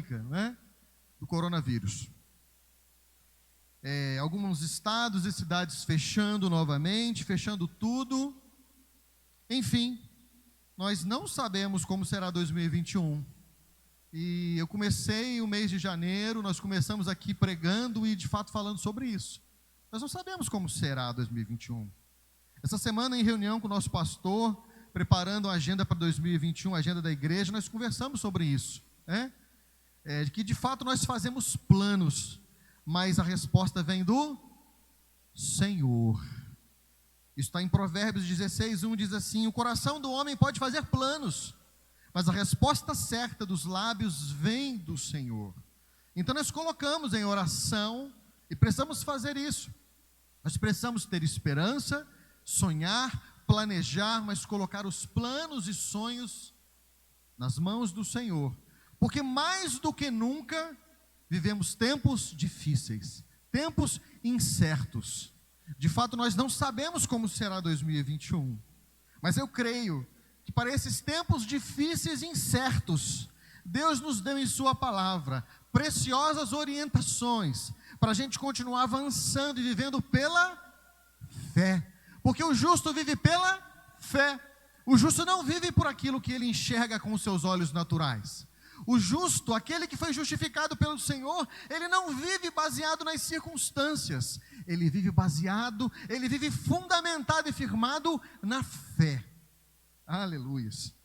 pandêmica, né, do coronavírus. Alguns estados e cidades fechando novamente, fechando tudo. Enfim, nós não sabemos como será 2021. E eu comecei o mês de janeiro, nós começamos aqui pregando e de fato falando sobre isso. Nós não sabemos como será 2021. Essa semana, em reunião com o nosso pastor, preparando a agenda para 2021, a agenda da igreja, nós conversamos sobre isso, né? Que de fato nós fazemos planos, mas a resposta vem do Senhor. Isso está em Provérbios 16:1, diz assim: o coração do homem pode fazer planos, mas a resposta certa dos lábios vem do Senhor. Então nós colocamos em oração, e precisamos fazer isso. Nós precisamos ter esperança, sonhar, planejar, mas colocar os planos e sonhos nas mãos do Senhor. Porque mais do que nunca, vivemos tempos difíceis, tempos incertos. De fato, nós não sabemos como será 2021. Mas eu creio que para esses tempos difíceis e incertos, Deus nos deu em sua palavra preciosas orientações para a gente continuar avançando e vivendo pela fé. Porque o justo vive pela fé. O justo não vive por aquilo que ele enxerga com os seus olhos naturais. O justo, aquele que foi justificado pelo Senhor, ele não vive baseado nas circunstâncias. Ele vive fundamentado e firmado na fé. Aleluias.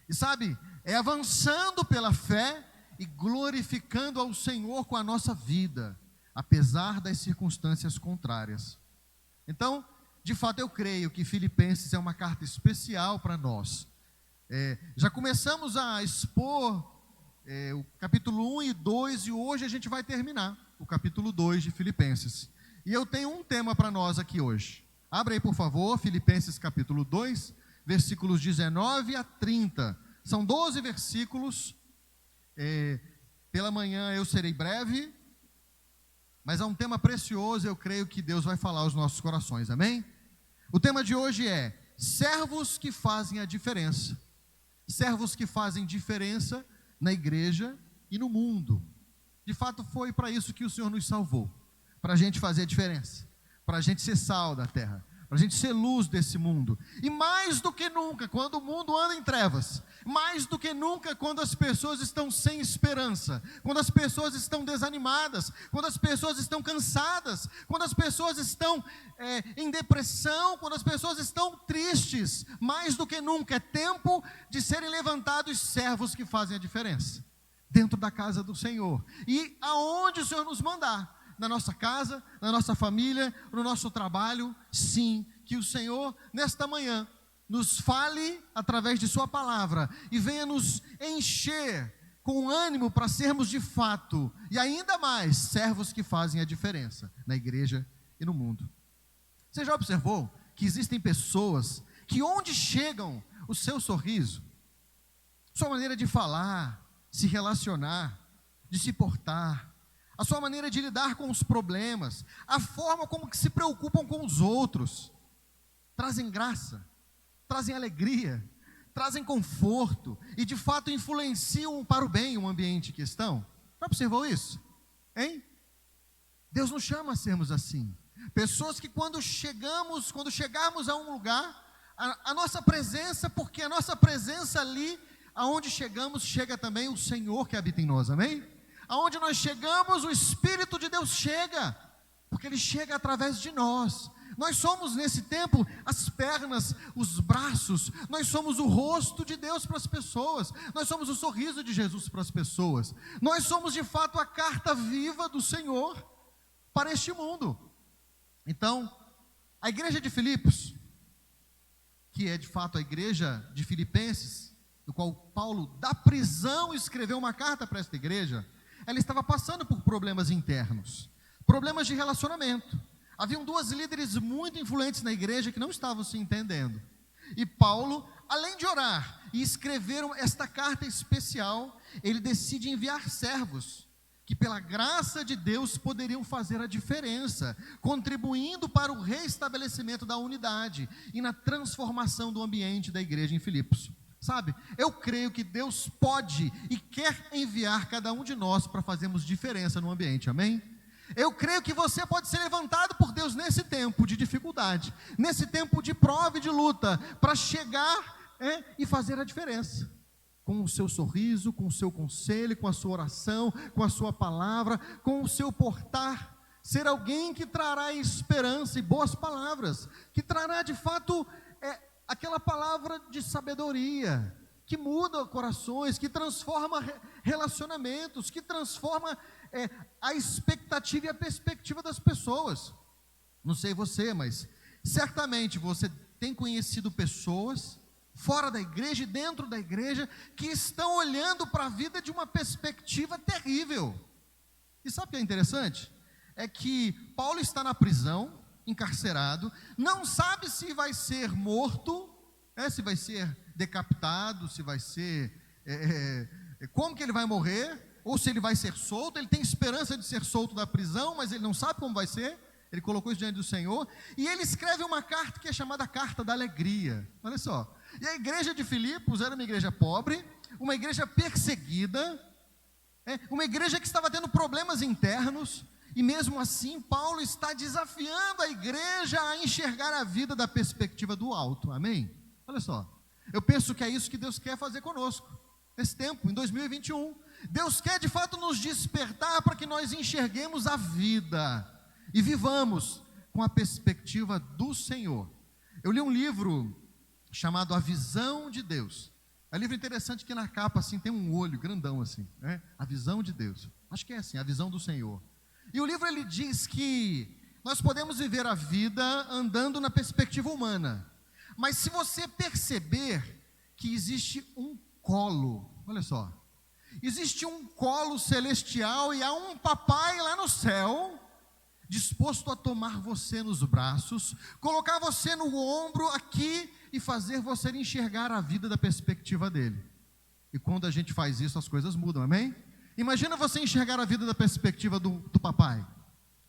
E sabe, é avançando pela fé e glorificando ao Senhor com a nossa vida, apesar das circunstâncias contrárias. Então, de fato eu creio que Filipenses é uma carta especial para nós. Já começamos a expor o capítulo 1 e 2, e hoje a gente vai terminar o capítulo 2 de Filipenses. E eu tenho um tema para nós aqui hoje. Abra aí, por favor, Filipenses capítulo 2, versículos 19 a 30. São 12 versículos. Pela manhã eu serei breve, mas é um tema precioso, eu creio que Deus vai falar aos nossos corações, amém? O tema de hoje é servos que fazem a diferença. Servos que fazem diferença na igreja e no mundo. De fato foi para isso que o Senhor nos salvou, para a gente fazer a diferença, para a gente ser sal da terra, para a gente ser luz desse mundo. E mais do que nunca, quando o mundo anda em trevas, mais do que nunca quando as pessoas estão sem esperança, quando as pessoas estão desanimadas, quando as pessoas estão cansadas, quando as pessoas estão em depressão, quando as pessoas estão tristes, mais do que nunca é tempo de serem levantados servos que fazem a diferença, dentro da casa do Senhor, e aonde o Senhor nos mandar, na nossa casa, na nossa família, no nosso trabalho. Sim, que o Senhor nesta manhã nos fale através de sua palavra e venha nos encher com ânimo para sermos de fato, e ainda mais, servos que fazem a diferença na igreja e no mundo. Você já observou que existem pessoas que onde chegam o seu sorriso, sua maneira de falar, se relacionar, de se portar, a sua maneira de lidar com os problemas, a forma como que se preocupam com os outros, trazem graça, trazem alegria, trazem conforto e de fato influenciam para o bem o ambiente que estão? Já observou isso? Hein? Deus nos chama a sermos assim, pessoas que quando chegarmos a um lugar, a nossa presença, porque a nossa presença ali, aonde chegamos, chega também o Senhor que habita em nós, amém? Aonde nós chegamos, o Espírito de Deus chega, porque Ele chega através de nós. Nós somos nesse tempo as pernas, os braços, nós somos o rosto de Deus para as pessoas, nós somos o sorriso de Jesus para as pessoas, nós somos de fato a carta viva do Senhor para este mundo. Então, a igreja de Filipos, que é de fato a igreja de Filipenses, do qual Paulo da prisão escreveu uma carta para esta igreja, ela estava passando por problemas internos, problemas de relacionamento. Haviam duas líderes muito influentes na igreja que não estavam se entendendo. E Paulo, além de orar e escrever esta carta especial, ele decide enviar servos que pela graça de Deus poderiam fazer a diferença, contribuindo para o restabelecimento da unidade e na transformação do ambiente da igreja em Filipos. Sabe, eu creio que Deus pode e quer enviar cada um de nós para fazermos diferença no ambiente, amém? Eu creio que você pode ser levantado por Deus nesse tempo de dificuldade, nesse tempo de prova e de luta, para chegar e fazer a diferença, com o seu sorriso, com o seu conselho, com a sua oração, com a sua palavra, com o seu portar, ser alguém que trará esperança e boas palavras, que trará de fato aquela palavra de sabedoria, que muda corações, que transforma relacionamentos, que transforma a expectativa e a perspectiva das pessoas. Não sei você, mas certamente você tem conhecido pessoas fora da igreja e dentro da igreja que estão olhando para a vida de uma perspectiva terrível. E sabe o que é interessante? É que Paulo está na prisão, encarcerado, não sabe se vai ser morto, se vai ser decapitado, se vai ser, como que ele vai morrer, ou se ele vai ser solto. Ele tem esperança de ser solto da prisão, mas ele não sabe como vai ser. Ele colocou isso diante do Senhor, e ele escreve uma carta que é chamada Carta da Alegria. Olha só, e a igreja de Filipos era uma igreja pobre, uma igreja perseguida, uma igreja que estava tendo problemas internos, e mesmo assim, Paulo está desafiando a igreja a enxergar a vida da perspectiva do alto, amém? Olha só, eu penso que é isso que Deus quer fazer conosco, nesse tempo, em 2021, Deus quer de fato nos despertar para que nós enxerguemos a vida, e vivamos com a perspectiva do Senhor. Eu li um livro chamado A Visão de Deus, é um livro interessante que na capa assim tem um olho grandão assim, A Visão de Deus, acho que é assim, a visão do Senhor. E o livro ele diz que nós podemos viver a vida andando na perspectiva humana, mas se você perceber que existe um colo, olha só, existe um colo celestial e há um papai lá no céu, disposto a tomar você nos braços, colocar você no ombro aqui e fazer você enxergar a vida da perspectiva dele. E quando a gente faz isso, as coisas mudam, amém? Imagina você enxergar a vida da perspectiva do papai,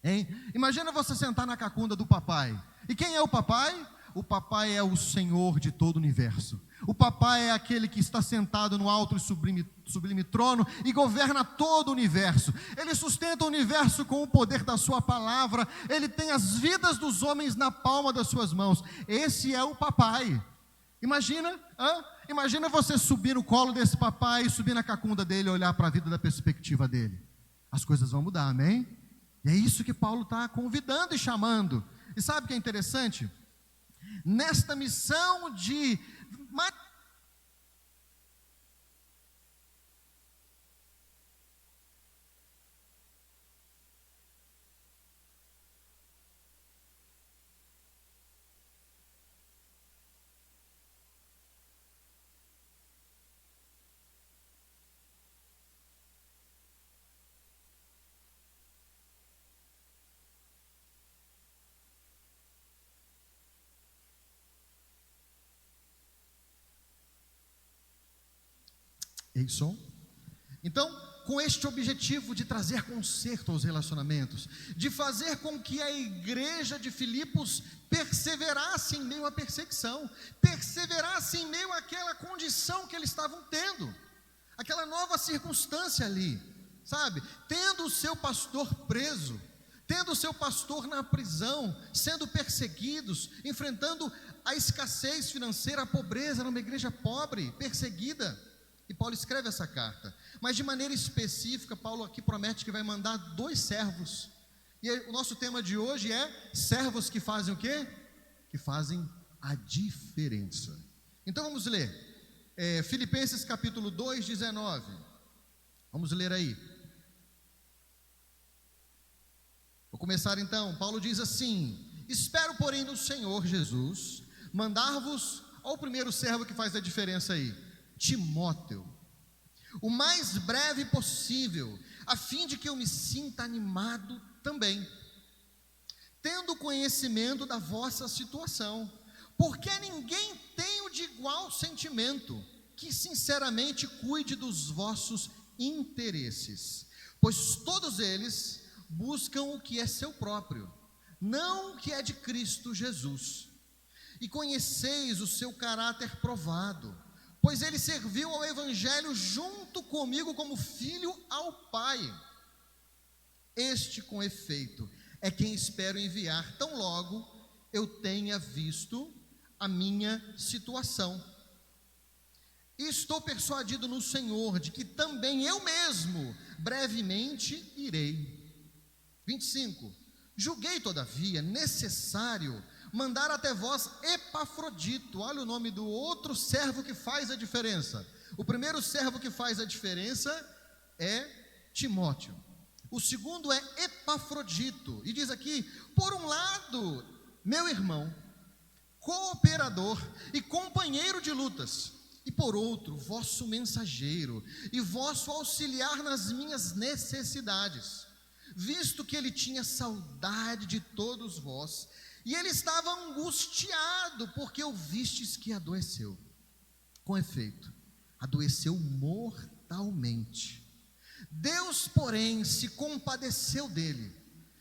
hein? Imagina você sentar na cacunda do papai. E quem é o papai? O papai é o Senhor de todo o universo. O papai é aquele que está sentado no alto e sublime trono e governa todo o universo. Ele sustenta o universo com o poder da sua palavra. Ele tem as vidas dos homens na palma das suas mãos. Esse é o papai. Imagina, imagina você subir no colo desse papai, subir na cacunda dele, olhar para a vida da perspectiva dele. As coisas vão mudar, amém? E é isso que Paulo está convidando e chamando. E sabe o que é interessante? Nesta missão de Eison. Então, com este objetivo de trazer conserto aos relacionamentos, de fazer com que a igreja de Filipos perseverasse em meio à perseguição, perseverasse em meio àquela condição que eles estavam tendo, aquela nova circunstância ali, sabe? Tendo o seu pastor preso, tendo o seu pastor na prisão, sendo perseguidos, enfrentando a escassez financeira, a pobreza, numa igreja pobre, perseguida. E Paulo escreve essa carta, mas de maneira específica, Paulo aqui promete que vai mandar 2 servos, e o nosso tema de hoje é servos que fazem o quê? Que fazem a diferença. Então vamos ler, Filipenses capítulo 2, 19, vamos ler aí. Vou começar então. Paulo diz assim: espero porém no Senhor Jesus, mandar-vos, ao primeiro servo que faz a diferença aí, Timóteo, o mais breve possível, a fim de que eu me sinta animado também, tendo conhecimento da vossa situação, porque ninguém tem o de igual sentimento, que sinceramente cuide dos vossos interesses, pois todos eles buscam o que é seu próprio, não o que é de Cristo Jesus, e conheceis o seu caráter provado, pois ele serviu ao evangelho junto comigo como filho ao Pai. Este, com efeito, é quem espero enviar tão logo eu tenha visto a minha situação. E estou persuadido no Senhor de que também eu mesmo brevemente irei. 25. Julguei, todavia, necessário mandar até vós Epafrodito. Olha o nome do outro servo que faz a diferença. O primeiro servo que faz a diferença é Timóteo. O segundo é Epafrodito. E diz aqui: por um lado, meu irmão, cooperador e companheiro de lutas, e por outro, vosso mensageiro e vosso auxiliar nas minhas necessidades, visto que ele tinha saudade de todos vós, e ele estava angustiado, porque ouvistes que adoeceu. Com efeito, adoeceu mortalmente. Deus, porém, se compadeceu dele,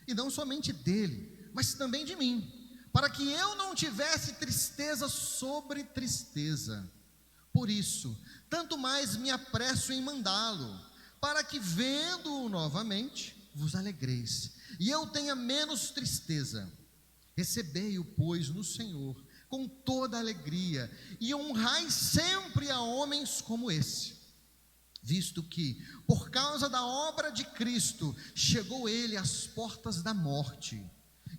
e não somente dele, mas também de mim, para que eu não tivesse tristeza sobre tristeza. Por isso, tanto mais me apresso em mandá-lo, para que, vendo-o novamente, vos alegreis, e eu tenha menos tristeza. Recebei-o, pois, no Senhor, com toda alegria, e honrai sempre a homens como esse, visto que, por causa da obra de Cristo, chegou ele às portas da morte,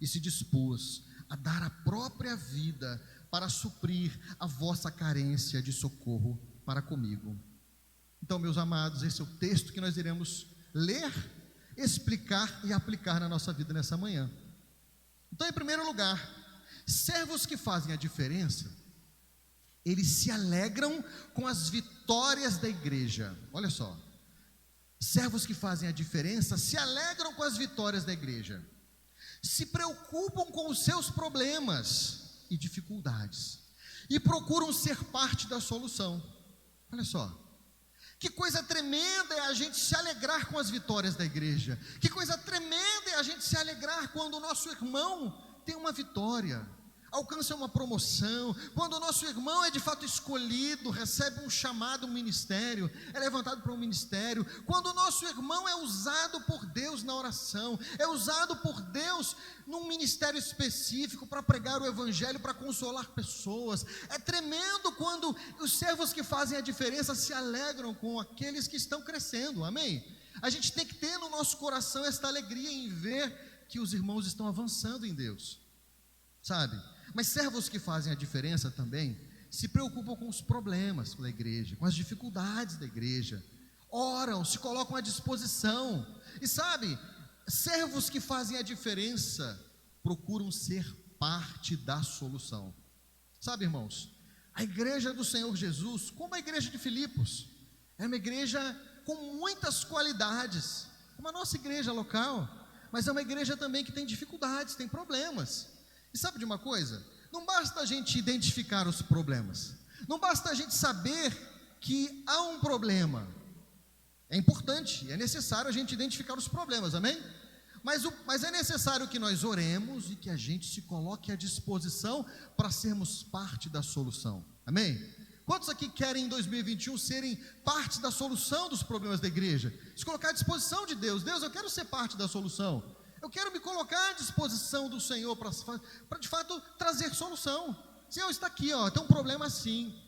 e se dispôs a dar a própria vida para suprir a vossa carência de socorro para comigo. Então, meus amados, esse é o texto que nós iremos ler, explicar e aplicar na nossa vida nessa manhã. Então, em primeiro lugar, servos que fazem a diferença, eles se alegram com as vitórias da igreja. Olha só, servos que fazem a diferença se alegram com as vitórias da igreja, se preocupam com os seus problemas e dificuldades, e procuram ser parte da solução. Olha só, que coisa tremenda é a gente se alegrar com as vitórias da igreja, que coisa tremenda é a gente se alegrar quando o nosso irmão tem uma vitória, alcança uma promoção, quando o nosso irmão é de fato escolhido, recebe um chamado, um ministério, é levantado para um ministério, quando o nosso irmão é usado por Deus na oração, é usado por Deus num ministério específico para pregar o evangelho, para consolar pessoas. É tremendo quando os servos que fazem a diferença se alegram com aqueles que estão crescendo, amém? A gente tem que ter no nosso coração esta alegria em ver que os irmãos estão avançando em Deus, sabe? Mas servos que fazem a diferença também se preocupam com os problemas da igreja, com as dificuldades da igreja, oram, se colocam à disposição. E sabe, servos que fazem a diferença procuram ser parte da solução. Sabe, irmãos, a igreja do Senhor Jesus, como a igreja de Filipos, é uma igreja com muitas qualidades, como a nossa igreja local, mas é uma igreja também que tem dificuldades, tem problemas. E sabe de uma coisa? Não basta a gente identificar os problemas, não basta a gente saber que há um problema. É importante, é necessário a gente identificar os problemas, amém? Mas é necessário que nós oremos e que a gente se coloque à disposição para sermos parte da solução, amém? Quantos aqui querem em 2021 serem parte da solução dos problemas da igreja? Se colocar à disposição de Deus. Deus, eu quero ser parte da solução. Eu quero me colocar à disposição do Senhor para de fato trazer solução. Senhor, está aqui, ó, tem um problema assim.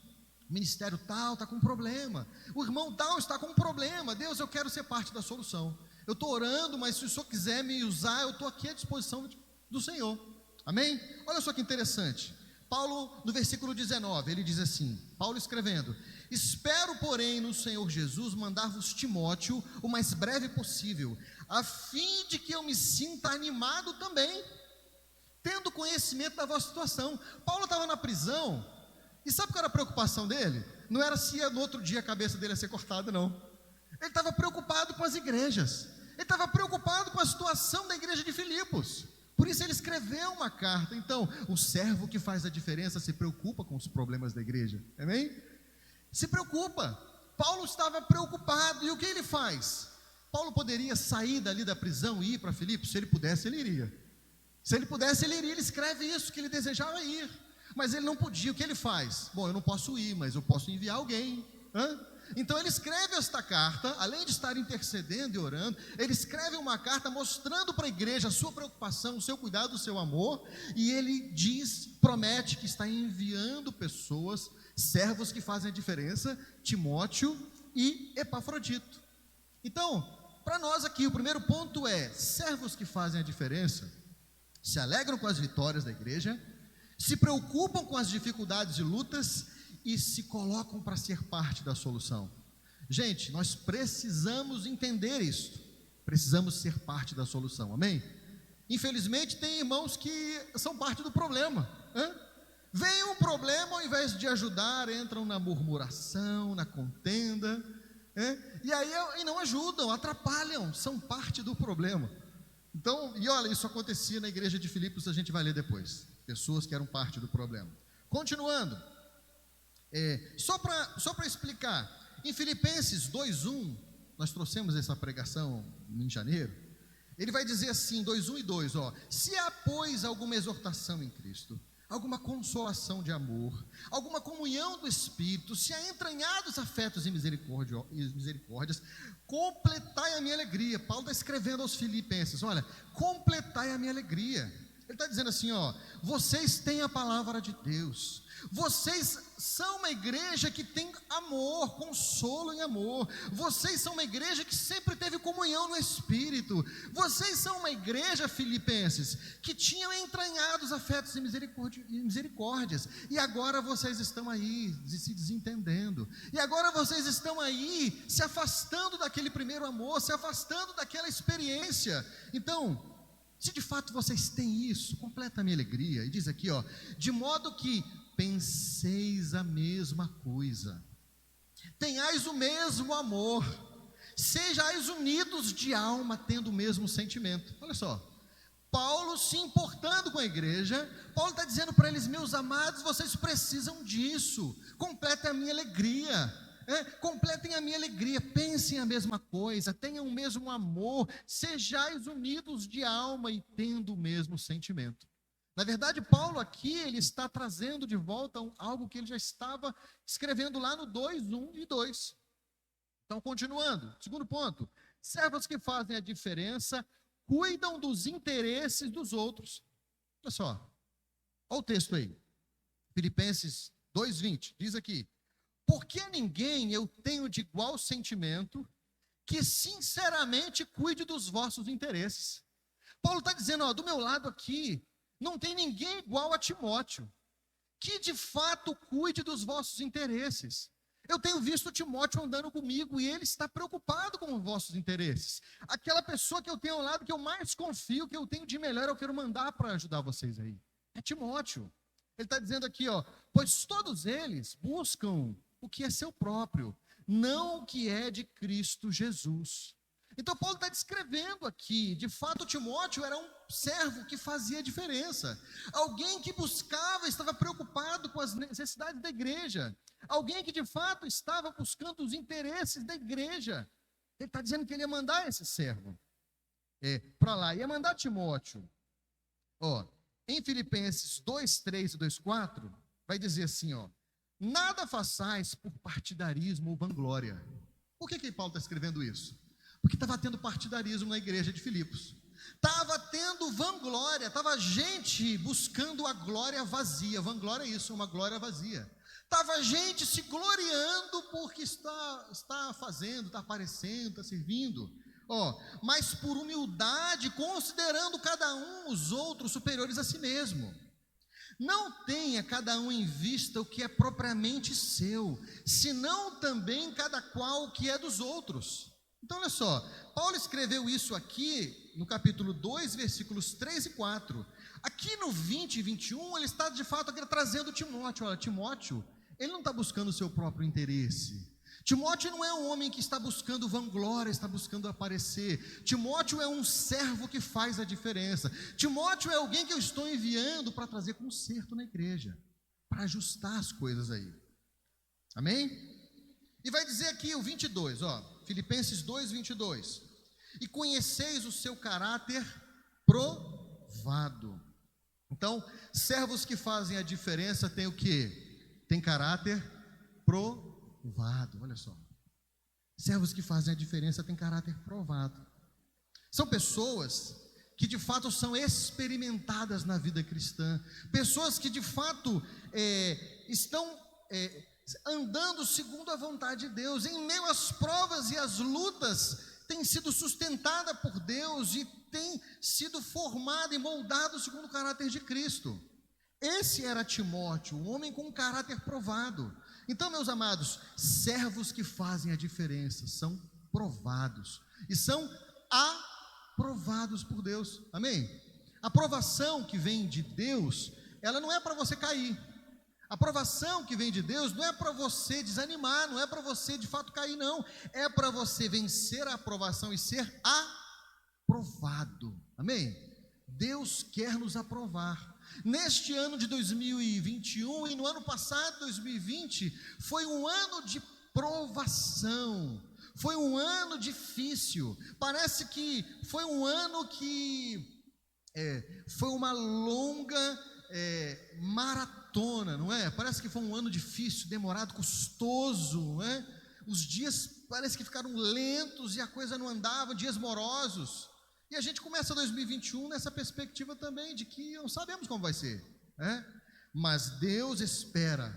O ministério tal está com um problema. O irmão tal está com um problema. Deus, eu quero ser parte da solução. Eu estou orando, mas se o Senhor quiser me usar, eu estou aqui à disposição do Senhor. Amém? Olha só que interessante. Paulo, no versículo 19, ele diz assim, Paulo escrevendo: espero, porém, no Senhor Jesus mandar-vos Timóteo o mais breve possível, a fim de que eu me sinta animado também, tendo conhecimento da vossa situação. Paulo estava na prisão, e sabe qual era a preocupação dele? Não era se no outro dia a cabeça dele ia ser cortada, não. Ele estava preocupado com as igrejas, ele estava preocupado com a situação da igreja de Filipos. Por isso ele escreveu uma carta. Então, o servo que faz a diferença se preocupa com os problemas da igreja, amém? Se preocupa. Paulo estava preocupado, e o que ele faz? Paulo poderia sair dali da prisão e ir para Filipos? Se ele pudesse, ele iria. Se ele pudesse, ele iria. Ele escreve isso, que ele desejava ir. Mas ele não podia, o que ele faz? Bom, eu não posso ir, mas eu posso enviar alguém. Então ele escreve esta carta, além de estar intercedendo e orando, ele escreve uma carta mostrando para a igreja a sua preocupação, o seu cuidado, o seu amor, e ele promete que está enviando pessoas, servos que fazem a diferença, Timóteo e Epafrodito. Então, para nós aqui, o primeiro ponto é: servos que fazem a diferença, se alegram com as vitórias da igreja, se preocupam com as dificuldades e lutas e se colocam para ser parte da solução. Gente, nós precisamos entender isso, precisamos ser parte da solução, amém? Infelizmente tem irmãos que são parte do problema, vem um problema, ao invés de ajudar, entram na murmuração, na contenda, e não ajudam, atrapalham, são parte do problema. Então, e olha, isso acontecia na igreja de Filipos, a gente vai ler depois, pessoas que eram parte do problema. Continuando, só para explicar, em Filipenses 2:1, nós trouxemos essa pregação em janeiro, ele vai dizer assim, 2:1 e 2, se há, pois, alguma exortação em Cristo, alguma consolação de amor, alguma comunhão do Espírito, se há entranhados afetos e misericórdias, completai a minha alegria. Paulo está escrevendo aos filipenses, olha, completai a minha alegria. Ele está dizendo assim, vocês têm a palavra de Deus, vocês são uma igreja que tem amor, consolo em amor, vocês são uma igreja que sempre teve comunhão no Espírito, vocês são uma igreja, filipenses, que tinham entranhados afetos e misericórdias, e agora vocês estão aí se desentendendo, e agora vocês estão aí se afastando daquele primeiro amor, se afastando daquela experiência. Então, se de fato vocês têm isso, completa a minha alegria. E diz aqui, de modo que penseis a mesma coisa, tenhais o mesmo amor, sejais unidos de alma, tendo o mesmo sentimento. Olha só, Paulo se importando com a igreja, Paulo está dizendo para eles, meus amados, vocês precisam disso, completem a minha alegria. Completem a minha alegria, pensem a mesma coisa, tenham o mesmo amor, sejais unidos de alma e tendo o mesmo sentimento. Na verdade, Paulo aqui, ele está trazendo de volta algo que ele já estava escrevendo lá no 2:1 e 2. Então, continuando, segundo ponto, servos que fazem a diferença, cuidam dos interesses dos outros. Olha só, olha o texto aí, Filipenses 2:20, diz aqui, porque a ninguém eu tenho de igual sentimento que sinceramente cuide dos vossos interesses. Paulo está dizendo, do meu lado aqui, não tem ninguém igual a Timóteo, que de fato cuide dos vossos interesses. Eu tenho visto Timóteo andando comigo e ele está preocupado com os vossos interesses. Aquela pessoa que eu tenho ao lado, que eu mais confio, que eu tenho de melhor, eu quero mandar para ajudar vocês aí. É Timóteo. Ele está dizendo aqui, pois todos eles buscam o que é seu próprio, não o que é de Cristo Jesus. Então Paulo está descrevendo aqui, de fato Timóteo era um servo que fazia diferença, alguém que buscava, estava preocupado com as necessidades da igreja, alguém que de fato estava buscando os interesses da igreja. Ele está dizendo que ele ia mandar esse servo para lá, ia mandar Timóteo. Em Filipenses 2:3 e 2:4, vai dizer assim, nada façais por partidarismo ou vanglória. Por que Paulo está escrevendo isso? Porque estava tendo partidarismo na igreja de Filipos, estava tendo vanglória, estava gente buscando a glória vazia. Vanglória é isso, uma glória vazia. Estava gente se gloriando porque está fazendo, está aparecendo, está servindo, mas por humildade, considerando cada um os outros superiores a si mesmo. Não tenha cada um em vista o que é propriamente seu, senão também cada qual o que é dos outros. Então olha só, Paulo escreveu isso aqui no capítulo 2, versículos 3 e 4. Aqui no 20 e 21, ele está de fato aqui trazendo Timóteo. Olha, Timóteo, ele não está buscando o seu próprio interesse. Timóteo não é um homem que está buscando vanglória, está buscando aparecer. Timóteo é um servo que faz a diferença. Timóteo é alguém que eu estou enviando para trazer conserto na igreja, para ajustar as coisas aí. Amém? E vai dizer aqui o 22, Filipenses 2:22. E conheceis o seu caráter provado. Então, servos que fazem a diferença têm o quê? Tem caráter provado, olha só. Servos que fazem a diferença têm caráter provado. São pessoas que de fato são experimentadas na vida cristã, pessoas que de fato estão andando segundo a vontade de Deus, em meio às provas e às lutas, tem sido sustentada por Deus e tem sido formada e moldado segundo o caráter de Cristo. Esse era Timóteo, um homem com um caráter provado. Então, meus amados, servos que fazem a diferença são provados e são aprovados por Deus, amém? A aprovação que vem de Deus, ela não é para você cair. A aprovação que vem de Deus não é para você desanimar, não é para você de fato cair, não. É para você vencer a aprovação e ser aprovado, amém? Deus quer nos aprovar. Neste ano de 2021 e no ano passado, 2020, foi um ano de provação, foi um ano difícil. Parece que foi um ano que foi uma longa maratona, não é? Parece que foi um ano difícil, demorado, custoso, não é? Os dias parece que ficaram lentos e a coisa não andava, dias morosos. E a gente começa 2021 nessa perspectiva também de que não sabemos como vai ser, mas Deus espera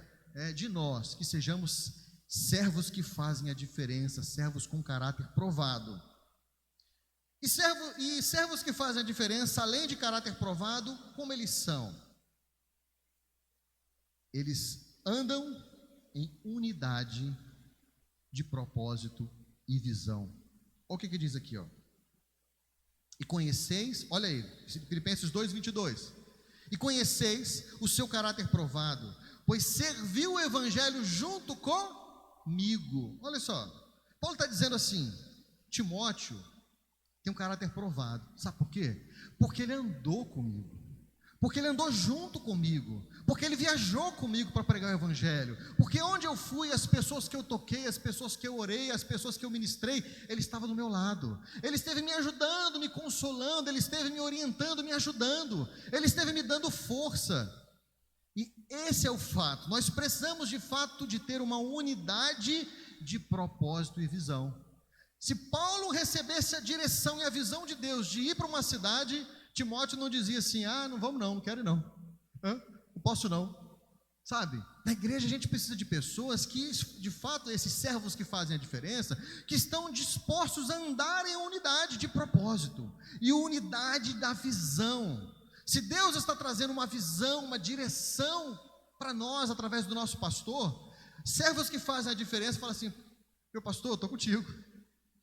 de nós que sejamos servos que fazem a diferença, servos com caráter provado. E servos que fazem a diferença, além de caráter provado, como eles são? Eles andam em unidade de propósito e visão. Olha o que diz aqui, ó. E conheceis, olha aí, Filipenses 2:22. E conheceis o seu caráter provado, pois serviu o evangelho junto comigo. Olha só, Paulo está dizendo assim: Timóteo tem um caráter provado. Sabe por quê? Porque ele andou comigo, porque ele andou junto comigo, porque ele viajou comigo para pregar o evangelho, porque onde eu fui, as pessoas que eu toquei, as pessoas que eu orei, as pessoas que eu ministrei, ele estava do meu lado, ele esteve me ajudando, me consolando, ele esteve me orientando, me ajudando, ele esteve me dando força. E esse é o fato. Nós precisamos de fato de ter uma unidade de propósito e visão. Se Paulo recebesse a direção e a visão de Deus de ir para uma cidade, Timóteo não dizia assim: não vamos não quero ir não, não posso não, sabe? Na igreja a gente precisa de pessoas que, de fato, esses servos que fazem a diferença, que estão dispostos a andar em unidade de propósito e unidade da visão. Se Deus está trazendo uma visão, uma direção para nós através do nosso pastor, servos que fazem a diferença falam assim: meu pastor, estou contigo.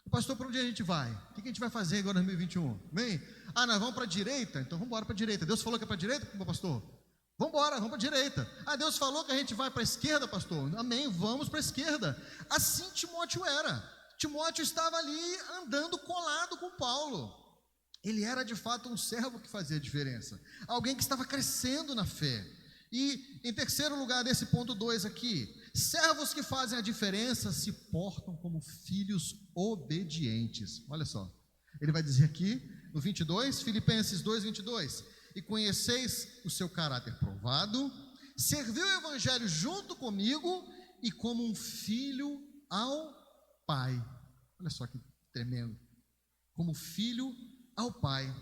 Pastor, para onde a gente vai? O que a gente vai fazer agora em 2021? Amém? Nós vamos para a direita? Então vamos embora para a direita. Deus falou que é para a direita, meu pastor? Vamos embora, vamos para a direita. Deus falou que a gente vai para a esquerda, pastor? Amém, vamos para a esquerda. Assim Timóteo era. Timóteo estava ali andando colado com Paulo. Ele era de fato um servo que fazia diferença, alguém que estava crescendo na fé. E em terceiro lugar, desse ponto 2 aqui, servos que fazem a diferença se portam como filhos obedientes. Olha só, ele vai dizer aqui no 22, Filipenses 2:22, e conheceis o seu caráter provado, serviu o evangelho junto comigo e como um filho ao Pai. Olha só que tremendo, como filho ao Pai.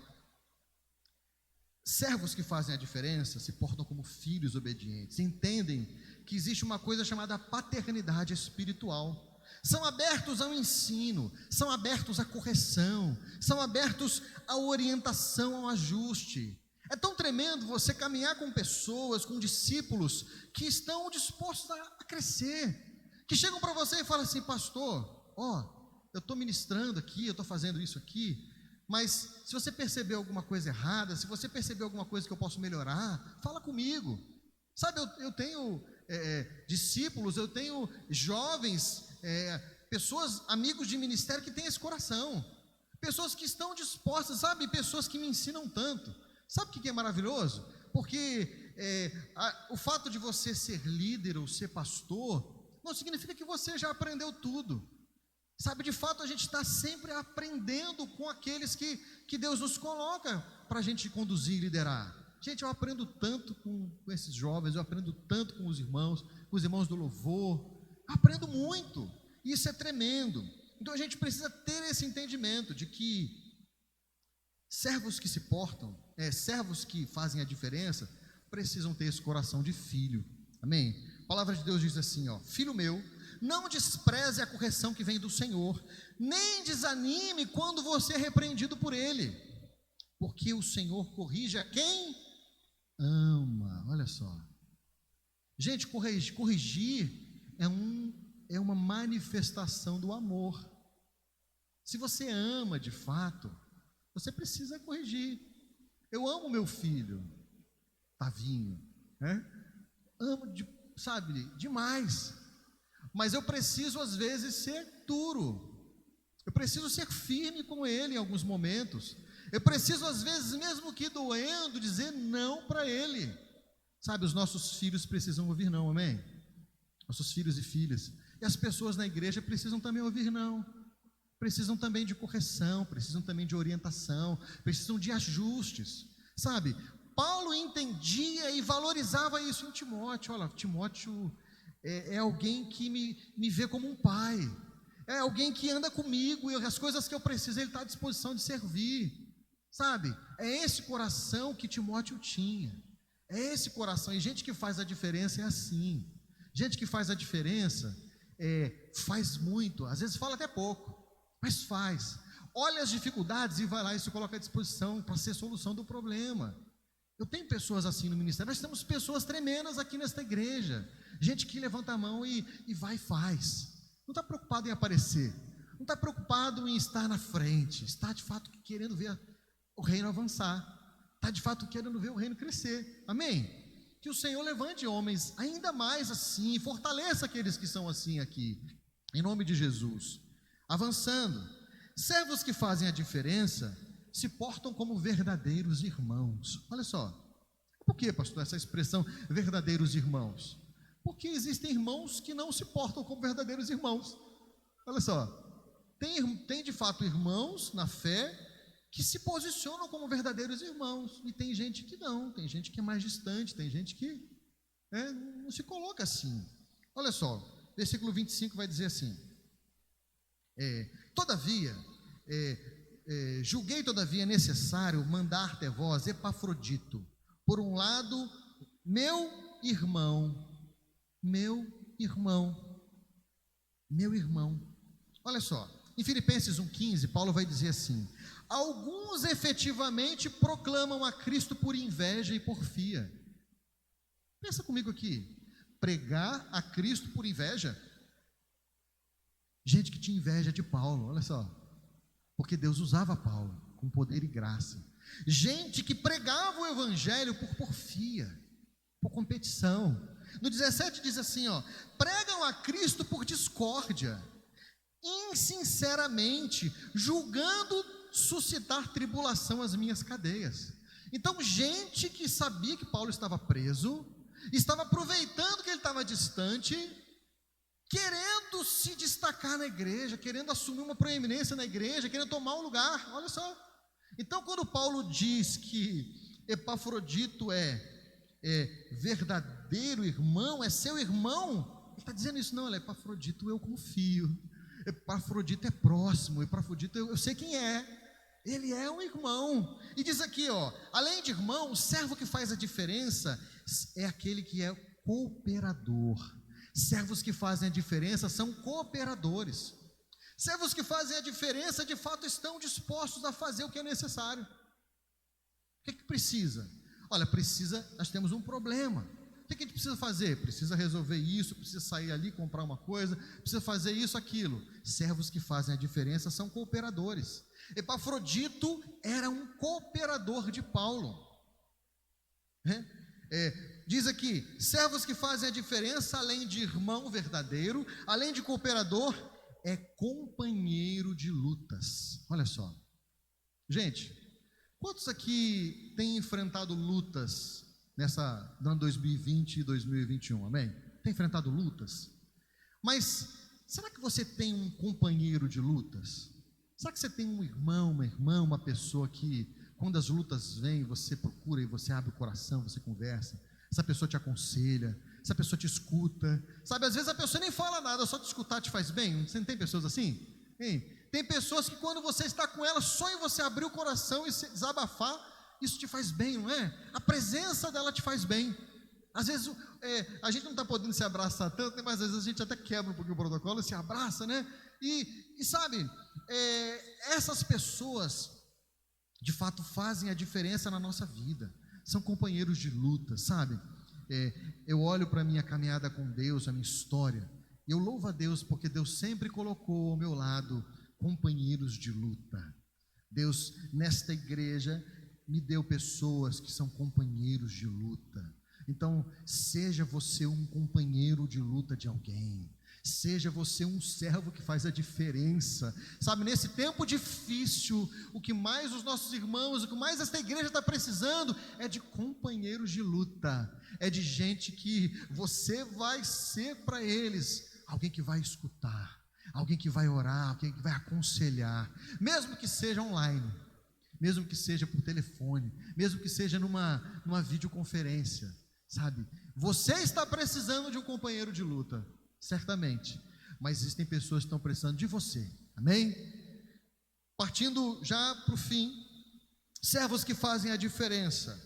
Servos que fazem a diferença se portam como filhos obedientes, entendem que existe uma coisa chamada paternidade espiritual, são abertos ao ensino, são abertos à correção, são abertos à orientação, ao ajuste. É tão tremendo você caminhar com pessoas, com discípulos que estão dispostos a crescer, que chegam para você e falam assim: pastor, eu estou ministrando aqui, eu estou fazendo isso aqui, mas se você percebeu alguma coisa errada, se você percebeu alguma coisa que eu posso melhorar, fala comigo. Sabe, eu tenho discípulos, eu tenho jovens, pessoas, amigos de ministério que têm esse coração, pessoas que estão dispostas, sabe, pessoas que me ensinam tanto. Sabe o que é maravilhoso? Porque o fato de você ser líder ou ser pastor não significa que você já aprendeu tudo. Sabe, de fato a gente está sempre aprendendo com aqueles que Deus nos coloca para a gente conduzir e liderar. Gente, eu aprendo tanto com esses jovens, eu aprendo tanto com os irmãos do louvor, eu aprendo muito, isso é tremendo. Então a gente precisa ter esse entendimento de que servos que se portam, servos que fazem a diferença, precisam ter esse coração de filho, amém? A palavra de Deus diz assim, filho meu, não despreze a correção que vem do Senhor, nem desanime quando você é repreendido por Ele, porque o Senhor corrige a quem ama. Olha só, gente, corrigir é uma manifestação do amor. Se você ama de fato, você precisa corrigir. Eu amo meu filho Tavinho, amo demais, mas eu preciso às vezes ser duro, eu preciso ser firme com ele em alguns momentos, eu preciso às vezes, mesmo que doendo, dizer não para ele. Os nossos filhos precisam ouvir não, amém? Nossos filhos e filhas, e as pessoas na igreja precisam também ouvir não, precisam também de correção, precisam também de orientação, precisam de ajustes, Paulo entendia e valorizava isso em Timóteo. Olha, Timóteo é alguém que me vê como um pai, é alguém que anda comigo, e as coisas que eu preciso, ele está à disposição de servir, é esse coração que Timóteo tinha, é esse coração. E gente que faz a diferença é assim, gente que faz a diferença, faz muito, às vezes fala até pouco, mas faz, olha as dificuldades e vai lá e se coloca à disposição para ser solução do problema. Eu tenho pessoas assim no ministério, nós temos pessoas tremendas aqui nesta igreja, gente que levanta a mão e vai e faz, não está preocupado em aparecer, não está preocupado em estar na frente, está de fato querendo ver o reino avançar, está de fato querendo ver o reino crescer, amém? Que o Senhor levante homens ainda mais assim, fortaleça aqueles que são assim aqui, em nome de Jesus. Avançando, servos que fazem a diferença se portam como verdadeiros irmãos. Olha só, por que, pastor, essa expressão verdadeiros irmãos? Porque existem irmãos que não se portam como verdadeiros irmãos. Olha só, tem de fato irmãos na fé que se posicionam como verdadeiros irmãos, e tem gente que não, tem gente que é mais distante, tem gente que não se coloca assim. Olha só, versículo 25 vai dizer assim, todavia, julguei todavia necessário mandar até vós Epafrodito, por um lado, meu irmão. Olha só, em Filipenses 1,15, Paulo vai dizer assim, alguns efetivamente proclamam a Cristo por inveja e porfia. Pensa comigo aqui, pregar a Cristo por inveja, gente que tinha inveja de Paulo, olha só, porque Deus usava Paulo com poder e graça. Gente que pregava o evangelho por porfia, por competição. No 17 diz assim, pregam a Cristo por discórdia, insinceramente, julgando suscitar tribulação às minhas cadeias. Então, gente que sabia que Paulo estava preso, estava aproveitando que ele estava distante, querendo se destacar na igreja, querendo assumir uma proeminência na igreja, querendo tomar um lugar, olha só. Então, quando Paulo diz que Epafrodito é verdadeiro irmão, é seu irmão, ele está dizendo isso, não, Epafrodito eu confio, Epafrodito é próximo, Epafrodito eu sei quem é, ele é um irmão. E diz aqui, além de irmão, o servo que faz a diferença é aquele que é cooperador. Servos que fazem a diferença são cooperadores. Servos que fazem a diferença, de fato, estão dispostos a fazer o que é necessário. O que precisa? Olha, nós temos um problema. O que a gente precisa fazer? Precisa resolver isso, precisa sair ali, comprar uma coisa, precisa fazer isso, aquilo. Servos que fazem a diferença são cooperadores. Epafrodito era um cooperador de Paulo. Diz aqui, servos que fazem a diferença, além de irmão verdadeiro, além de cooperador, é companheiro de lutas. Olha só, gente, quantos aqui têm enfrentado lutas no ano 2020 e 2021, amém? Tem enfrentado lutas? Mas será que você tem um companheiro de lutas? Será que você tem um irmão, uma irmã, uma pessoa que quando as lutas vêm, você procura e você abre o coração, você conversa, essa pessoa te aconselha, essa pessoa te escuta, sabe, às vezes a pessoa nem fala nada, só te escutar te faz bem. Você não tem pessoas assim? Hein? Tem pessoas que quando você está com elas, só em você abrir o coração e se desabafar, isso te faz bem, não é? A presença dela te faz bem. Às vezes a gente não está podendo se abraçar tanto, né? Mas às vezes a gente até quebra um pouquinho o protocolo e se abraça, né? E sabe, essas pessoas de fato fazem a diferença na nossa vida, são companheiros de luta, sabe? Eu olho para a minha caminhada com Deus, a minha história, e eu louvo a Deus porque Deus sempre colocou ao meu lado companheiros de luta. Deus, nesta igreja, me deu pessoas que são companheiros de luta. Então, seja você um companheiro de luta de alguém, seja você um servo que faz a diferença, sabe, nesse tempo difícil, o que mais os nossos irmãos, o que mais esta igreja está precisando, é de companheiros de luta, é de gente que você vai ser para eles, alguém que vai escutar, alguém que vai orar, alguém que vai aconselhar, mesmo que seja online, mesmo que seja por telefone, mesmo que seja numa videoconferência, sabe, você está precisando de um companheiro de luta, certamente, mas existem pessoas que estão precisando de você, amém? Partindo já para o fim, servos que fazem a diferença,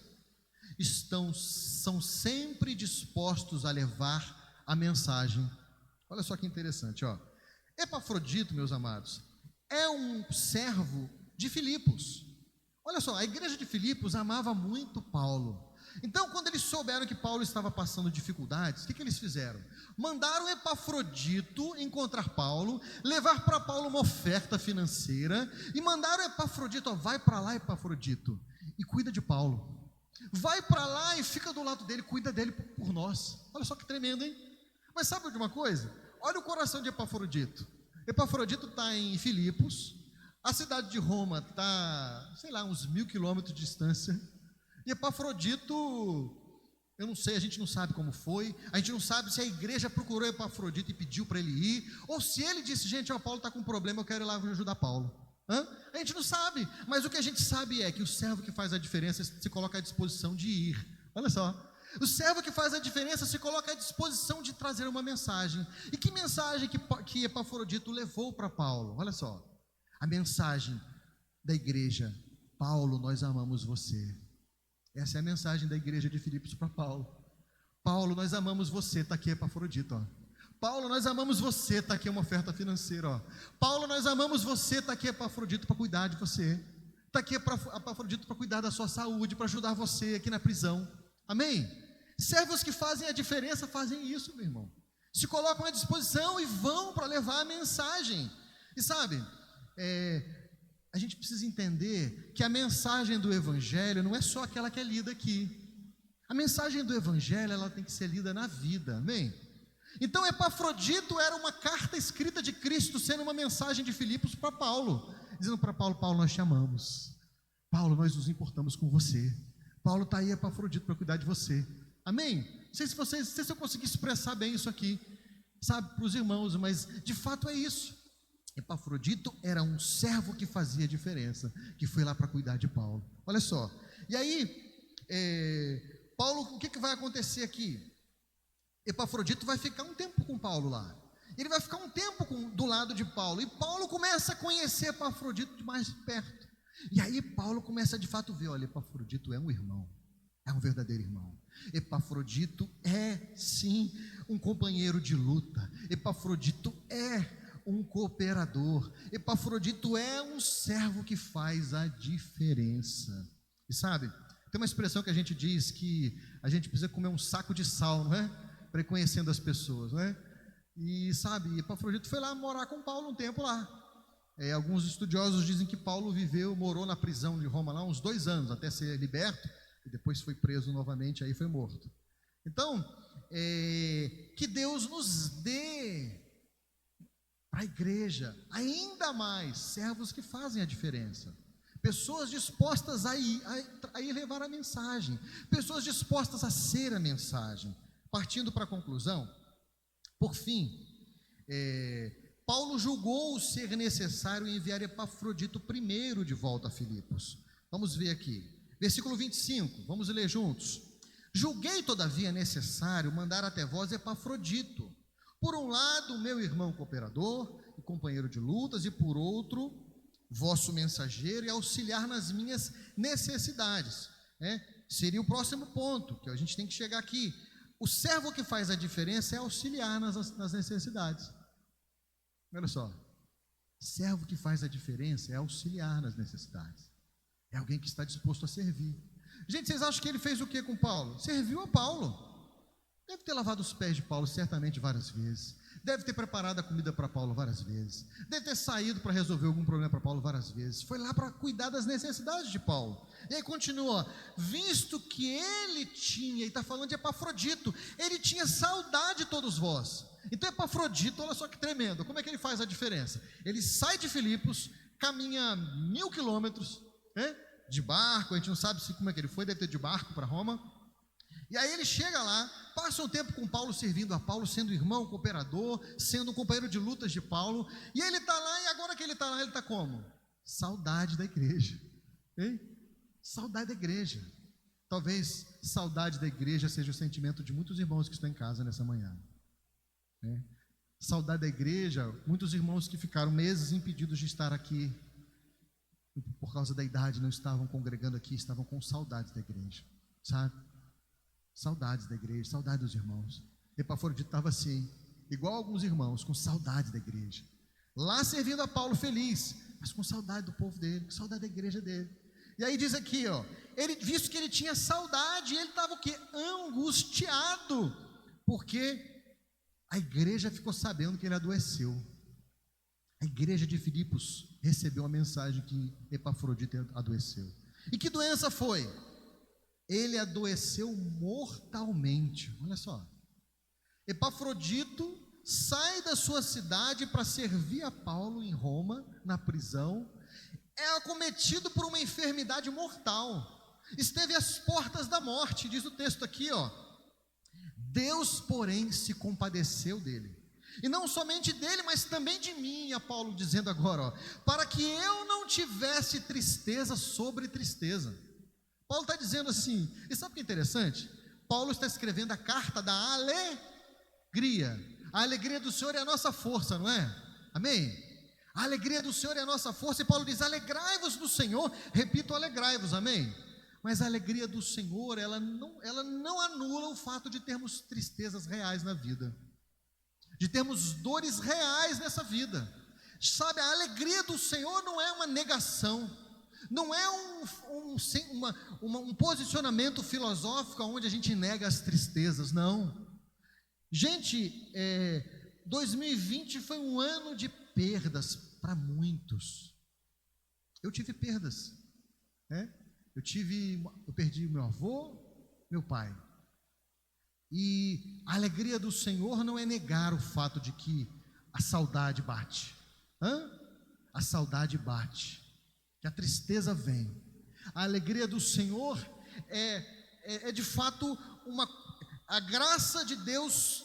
são sempre dispostos a levar a mensagem. Olha só que interessante, ó. Epafrodito, meus amados, é um servo de Filipos. Olha só, a igreja de Filipos amava muito Paulo. Então, quando eles souberam que Paulo estava passando dificuldades, o que eles fizeram? Mandaram Epafrodito encontrar Paulo, levar para Paulo uma oferta financeira, e mandaram Epafrodito, ó, vai para lá, Epafrodito, e cuida de Paulo. Vai para lá e fica do lado dele, cuida dele por nós. Olha só que tremendo, hein? Mas sabe de uma coisa? Olha o coração de Epafrodito. Epafrodito está em Filipos, a cidade de Roma está, sei lá, uns 1000 quilômetros de distância. E Epafrodito, eu não sei, a gente não sabe como foi, a gente não sabe se a igreja procurou Epafrodito e pediu para ele ir, ou se ele disse, gente, ó, Paulo está com um problema, eu quero ir lá ajudar Paulo. A gente não sabe, mas o que a gente sabe é que o servo que faz a diferença se coloca à disposição de ir. Olha só, o servo que faz a diferença se coloca à disposição de trazer uma mensagem. E que mensagem que Epafrodito levou para Paulo? Olha só, a mensagem da igreja: Paulo, nós amamos você. Essa é a mensagem da igreja de Filipos para Paulo. Paulo, nós amamos você, está aqui Epafrodito, ó. Paulo, nós amamos você, está aqui uma oferta financeira, ó. Paulo, nós amamos você, está aqui Epafrodito para cuidar de você. Está aqui Epafrodito para cuidar da sua saúde, para ajudar você aqui na prisão. Amém? Servos que fazem a diferença fazem isso, meu irmão. Se colocam à disposição e vão para levar a mensagem. E sabe, a gente precisa entender que a mensagem do Evangelho não é só aquela que é lida aqui. A mensagem do Evangelho, ela tem que ser lida na vida, amém? Então Epafrodito era uma carta escrita de Cristo, sendo uma mensagem de Filipos para Paulo, dizendo para Paulo: Paulo, nós te amamos, Paulo, nós nos importamos com você, Paulo está aí Epafrodito para cuidar de você, amém? Não sei se eu consegui expressar bem isso aqui, sabe, para os irmãos, mas de fato é isso. Epafrodito era um servo que fazia diferença, que foi lá para cuidar de Paulo. Olha só, e aí Paulo, o que vai acontecer aqui? Epafrodito vai ficar um tempo com Paulo lá, ele vai ficar um tempo do lado de Paulo, e Paulo começa a conhecer Epafrodito de mais perto, e aí Paulo começa de fato a ver: olha, Epafrodito é um irmão, é um verdadeiro irmão. Epafrodito é sim um companheiro de luta, Epafrodito é um cooperador, Epafrodito é um servo que faz a diferença. E sabe, tem uma expressão que a gente diz que a gente precisa comer um saco de sal, não é? Para ir conhecendo as pessoas, não é? E sabe, Epafrodito foi lá morar com Paulo um tempo lá. Alguns estudiosos dizem que Paulo morou na prisão de Roma lá uns 2 anos, até ser liberto, e depois foi preso novamente, aí foi morto. Então, que Deus nos dê para a igreja ainda mais servos que fazem a diferença, pessoas dispostas a ir levar a mensagem, pessoas dispostas a ser a mensagem. Partindo para a conclusão, por fim, Paulo julgou ser necessário enviar Epafrodito primeiro de volta a Filipos, Vamos ver aqui. Versículo 25, vamos ler juntos. Julguei, todavia, necessário mandar até vós Epafrodito, por um lado, meu irmão cooperador e companheiro de lutas, e por outro, vosso mensageiro e auxiliar nas minhas necessidades. Seria o próximo ponto, que a gente tem que chegar aqui. O servo que faz a diferença é auxiliar nas necessidades. Olha só, servo que faz a diferença é auxiliar nas necessidades. É alguém que está disposto a servir. Gente, vocês acham que ele fez o que com Paulo? Serviu a Paulo. Deve ter lavado os pés de Paulo certamente várias vezes. Deve ter preparado a comida para Paulo várias vezes. Deve ter saído para resolver algum problema para Paulo várias vezes. Foi lá para cuidar das necessidades de Paulo. E aí continua, visto que ele tinha, e está falando de Epafrodito, ele tinha saudade de todos vós. Então Epafrodito, olha só que tremendo, como é que ele faz a diferença? Ele sai de Filipos, caminha 1000 quilômetros, de barco, a gente não sabe como é que ele foi, deve ter de barco para Roma. E aí ele chega lá, passa um tempo com Paulo, servindo a Paulo, sendo irmão, cooperador, sendo um companheiro de lutas de Paulo. E ele está lá, e agora que ele está lá, ele está como? Saudade da igreja. Saudade da igreja. Talvez saudade da igreja seja o sentimento de muitos irmãos que estão em casa nessa manhã. Saudade da igreja, muitos irmãos que ficaram meses impedidos de estar aqui, por causa da idade, não estavam congregando aqui, estavam com saudades da igreja, sabe? Saudades da igreja, saudade dos irmãos. Epafrodito estava assim, igual alguns irmãos, com saudade da igreja. Lá servindo a Paulo feliz, mas com saudade do povo dele, com saudade da igreja dele. E aí diz aqui, visto que ele tinha saudade, ele estava o quê? Angustiado, porque a igreja ficou sabendo que ele adoeceu. A igreja de Filipos recebeu a mensagem que Epafrodito adoeceu. E que doença foi? Ele adoeceu mortalmente. Olha só, Epafrodito sai da sua cidade para servir a Paulo em Roma, na prisão, é acometido por uma enfermidade mortal, esteve às portas da morte, diz o texto aqui, Deus, porém, se compadeceu dele, e não somente dele, mas também de mim, a Paulo dizendo agora, para que eu não tivesse tristeza sobre tristeza. Paulo está dizendo assim, e sabe o que é interessante? Paulo está escrevendo a carta da alegria. A alegria do Senhor é a nossa força, não é? Amém? A alegria do Senhor é a nossa força, e Paulo diz, alegrai-vos no Senhor, repito, alegrai-vos, amém? Mas a alegria do Senhor, ela não anula o fato de termos tristezas reais na vida, de termos dores reais nessa vida, sabe? A alegria do Senhor não é uma negação, não é um posicionamento filosófico onde a gente nega as tristezas, não. Gente, 2020 foi um ano de perdas para muitos. Eu tive perdas, eu perdi meu avô, meu pai. E a alegria do Senhor não é negar o fato de que a saudade bate. A saudade bate, que a tristeza vem. A alegria do Senhor é de fato a graça de Deus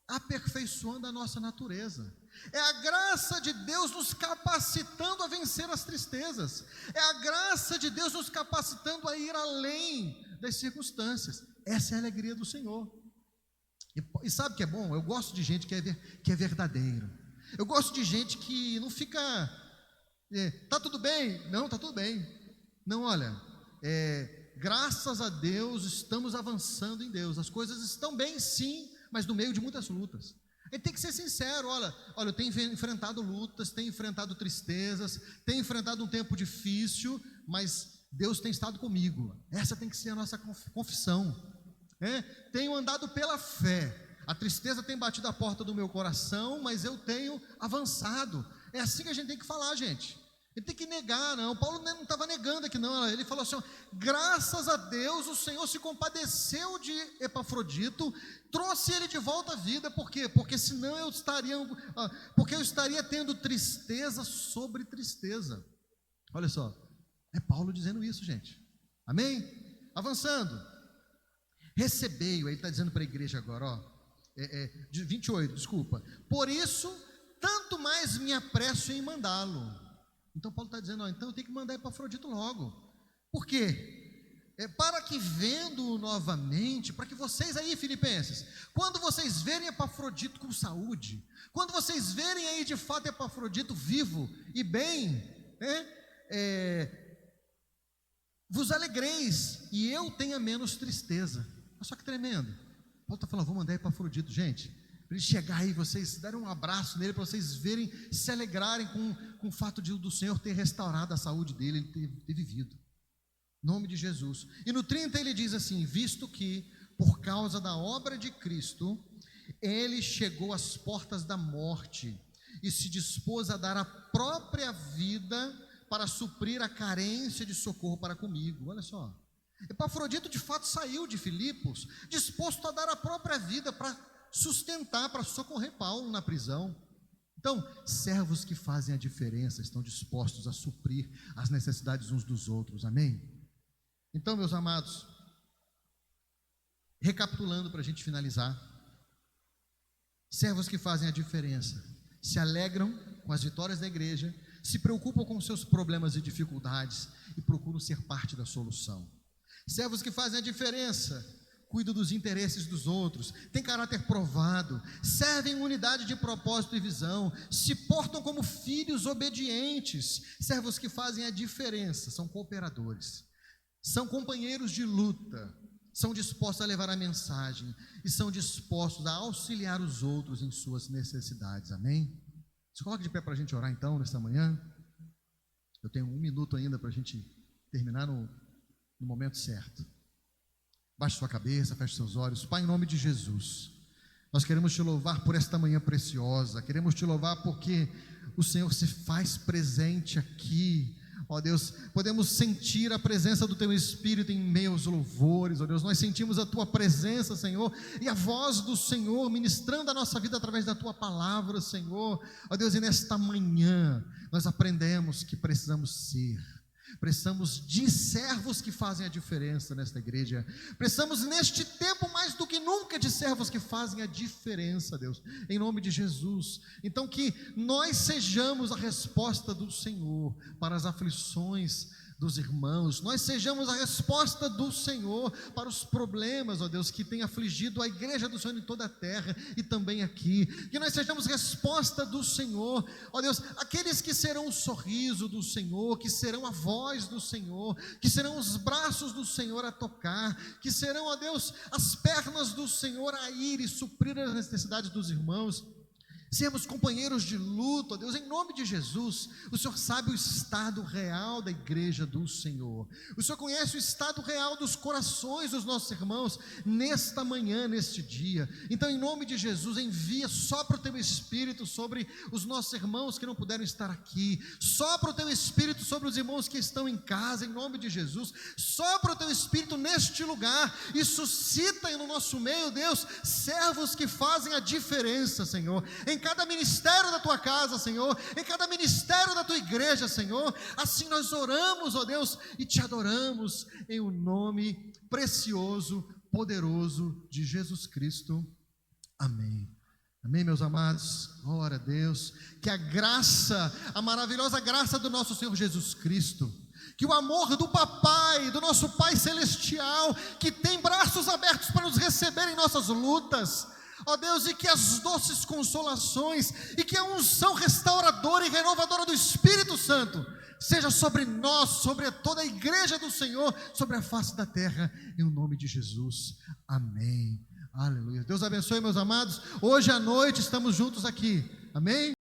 aperfeiçoando a nossa natureza. É a graça de Deus nos capacitando a vencer as tristezas. É a graça de Deus nos capacitando a ir além das circunstâncias. Essa é a alegria do Senhor. E sabe o que é bom? Eu gosto de gente que é verdadeiro. Eu gosto de gente que não fica, tá tudo bem? Não, tá tudo bem. Não, olha, graças a Deus estamos avançando em Deus. As coisas estão bem sim, mas no meio de muitas lutas. Ele tem que ser sincero, olha, eu tenho enfrentado lutas, tenho enfrentado tristezas, tenho enfrentado um tempo difícil, mas Deus tem estado comigo. Essa tem que ser a nossa confissão. Tenho andado pela fé, a tristeza tem batido a porta do meu coração, mas eu tenho avançado. É assim que a gente tem que falar, gente. Ele tem que negar, não. Paulo não estava negando aqui, não. Ele falou assim: graças a Deus o Senhor se compadeceu de Epafrodito, trouxe ele de volta à vida. Por quê? Porque senão eu estaria tendo tristeza sobre tristeza. Olha só, é Paulo dizendo isso, gente. Amém? Avançando. Recebei-o, ele está dizendo para a igreja agora, 28, desculpa. Por isso, tanto mais me apresso em mandá-lo. Então Paulo está dizendo, então eu tenho que mandar Epafrodito logo. Por quê? Para que vendo-o novamente, para que vocês aí, filipenses, quando vocês verem Epafrodito com saúde, quando vocês verem aí de fato Epafrodito vivo e bem, vos alegreis e eu tenha menos tristeza. Olha só que tremendo. Paulo está falando, vou mandar Epafrodito, gente, para ele chegar aí, vocês darem um abraço nele, para vocês verem, se alegrarem com o fato do Senhor ter restaurado a saúde dele, ele ter vivido. Nome de Jesus. E no 30 ele diz assim: visto que por causa da obra de Cristo ele chegou às portas da morte e se dispôs a dar a própria vida para suprir a carência de socorro para comigo. Olha só, Epafrodito de fato saiu de Filipos disposto a dar a própria vida para sustentar, para socorrer Paulo na prisão. Então, servos que fazem a diferença estão dispostos a suprir as necessidades uns dos outros, amém? Então, meus amados, recapitulando para a gente finalizar, servos que fazem a diferença, se alegram com as vitórias da igreja, se preocupam com seus problemas e dificuldades e procuram ser parte da solução. Servos que fazem a diferença, cuidam dos interesses dos outros, têm caráter provado, servem em unidade de propósito e visão, se portam como filhos obedientes. Servos que fazem a diferença, são cooperadores, são companheiros de luta, são dispostos a levar a mensagem e são dispostos a auxiliar os outros em suas necessidades, amém? Se coloca de pé para a gente orar então, nesta manhã. Eu tenho 1 minuto ainda para a gente terminar no momento certo. Baixe sua cabeça, feche seus olhos. Pai, em nome de Jesus, nós queremos te louvar por esta manhã preciosa, queremos te louvar porque o Senhor se faz presente aqui. Ó Deus, podemos sentir a presença do Teu Espírito em meio aos louvores, ó Deus, nós sentimos a Tua presença, Senhor, e a voz do Senhor ministrando a nossa vida através da Tua palavra, Senhor, ó Deus, e nesta manhã nós aprendemos que precisamos de servos que fazem a diferença nesta igreja, precisamos neste tempo mais do que nunca de servos que fazem a diferença, Deus, em nome de Jesus. Então que nós sejamos a resposta do Senhor para as aflições dos irmãos, nós sejamos a resposta do Senhor para os problemas, ó Deus, que tem afligido a igreja do Senhor em toda a terra e também aqui, que nós sejamos resposta do Senhor, ó Deus, aqueles que serão o sorriso do Senhor, que serão a voz do Senhor, que serão os braços do Senhor a tocar, que serão, ó Deus, as pernas do Senhor a ir e suprir as necessidades dos irmãos, sermos companheiros de luta, ó Deus, em nome de Jesus. O Senhor sabe o estado real da igreja do Senhor, o Senhor conhece o estado real dos corações dos nossos irmãos, nesta manhã, neste dia. Então, em nome de Jesus, envia, sopra o Teu Espírito sobre os nossos irmãos que não puderam estar aqui, sopra o Teu Espírito sobre os irmãos que estão em casa, em nome de Jesus, sopra o Teu Espírito neste lugar, e suscita no nosso meio, Deus, servos que fazem a diferença, Senhor, em cada ministério da Tua casa, Senhor, em cada ministério da Tua igreja, Senhor. Assim nós oramos, ó Deus, e Te adoramos em o nome precioso, poderoso de Jesus Cristo, amém. Amém, meus amados, glória a Deus. Que a graça, a maravilhosa graça do nosso Senhor Jesus Cristo, que o amor do Papai, do nosso Pai Celestial, que tem braços abertos para nos receber em nossas lutas, ó Deus, e que as doces consolações e que a unção restauradora e renovadora do Espírito Santo seja sobre nós, sobre toda a igreja do Senhor, sobre a face da terra, em nome de Jesus, amém, aleluia. Deus abençoe, meus amados. Hoje à noite estamos juntos aqui, amém.